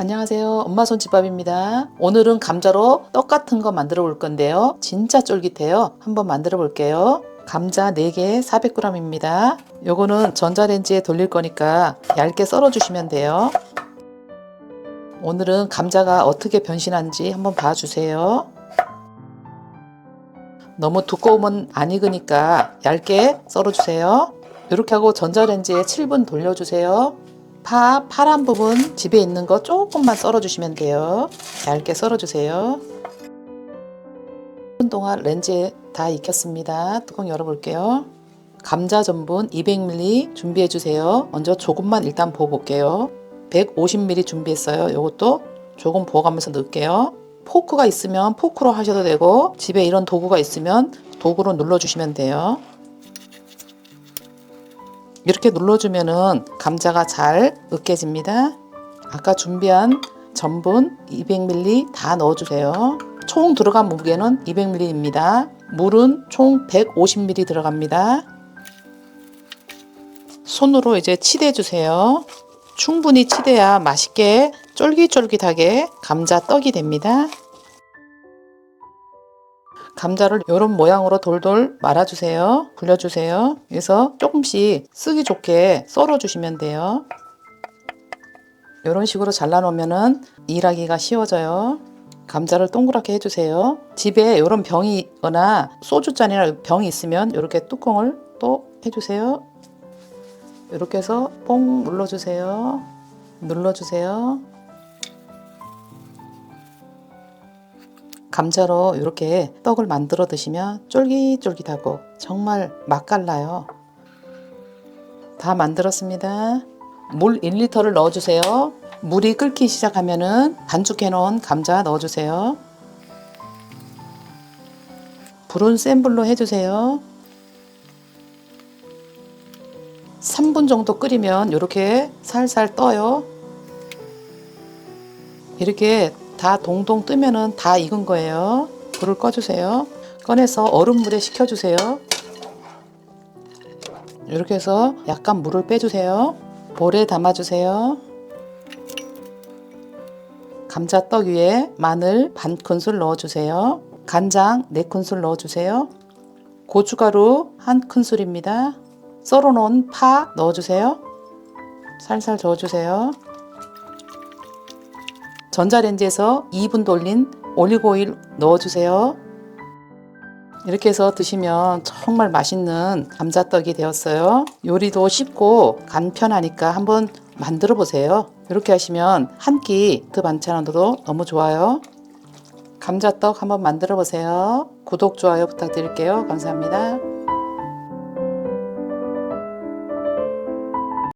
안녕하세요. 엄마 손집밥입니다. 오늘은 감자로 떡 같은 거 만들어 볼 건데요. 진짜 쫄깃해요. 한번 만들어 볼게요. 감자 4개 400g입니다. 요거는 전자레인지에 돌릴 거니까 얇게 썰어 주시면 돼요. 오늘은 감자가 어떻게 변신한지 한번 봐주세요. 너무 두꺼우면 안 익으니까 얇게 썰어 주세요. 이렇게 하고 전자레인지에 7분 돌려주세요. 파란 부분 집에 있는 거 조금만 썰어 주시면 돼요. 얇게 썰어 주세요. 1분 동안 렌즈에 다 익혔습니다. 뚜껑 열어 볼게요. 감자 전분 200ml 준비해 주세요. 먼저 조금만 일단 부어 볼게요. 150ml 준비했어요. 이것도 조금 부어가면서 넣을게요. 포크가 있으면 포크로 하셔도 되고 집에 이런 도구가 있으면 도구로 눌러 주시면 돼요. 이렇게 눌러주면은 감자가 잘 으깨집니다. 아까 준비한 전분 200ml 다 넣어주세요. 총 들어간 무게는 200ml입니다. 물은 총 150ml 들어갑니다. 손으로 이제 치대주세요. 충분히 치대야 맛있게 쫄깃쫄깃하게 감자떡이 됩니다. 감자를 이런 모양으로 돌돌 말아주세요. 굴려주세요. 그래서 조금씩 쓰기 좋게 썰어주시면 돼요. 이런 식으로 잘라놓으면 일하기가 쉬워져요. 감자를 동그랗게 해주세요. 집에 이런 병이 있거나 소주잔이나 병이 있으면 이렇게 뚜껑을 또 해주세요. 이렇게 해서 뽕 눌러주세요. 눌러주세요. 감자로 이렇게 떡을 만들어 드시면 쫄깃쫄깃하고 정말 맛깔나요. 다 만들었습니다. 물 1리터를 넣어주세요. 물이 끓기 시작하면은 반죽해 놓은 감자 넣어주세요. 불은 센 불로 해주세요. 3분 정도 끓이면 이렇게 살살 떠요. 이렇게 다 동동 뜨면은 다 익은 거예요. 불을 꺼주세요. 꺼내서 얼음물에 식혀주세요. 이렇게 해서 약간 물을 빼주세요. 볼에 담아주세요. 감자떡 위에 마늘 반 큰술 넣어주세요. 간장 4큰술 넣어주세요. 고춧가루 1큰술입니다. 썰어놓은 파 넣어주세요. 살살 저어주세요. 전자레인지에서 2분 돌린 올리브오일 넣어주세요. 이렇게 해서 드시면 정말 맛있는 감자떡이 되었어요. 요리도 쉽고 간편하니까 한번 만들어 보세요. 이렇게 하시면 한 끼 그 반찬으로도 너무 좋아요. 감자떡 한번 만들어 보세요. 구독, 좋아요 부탁드릴게요. 감사합니다.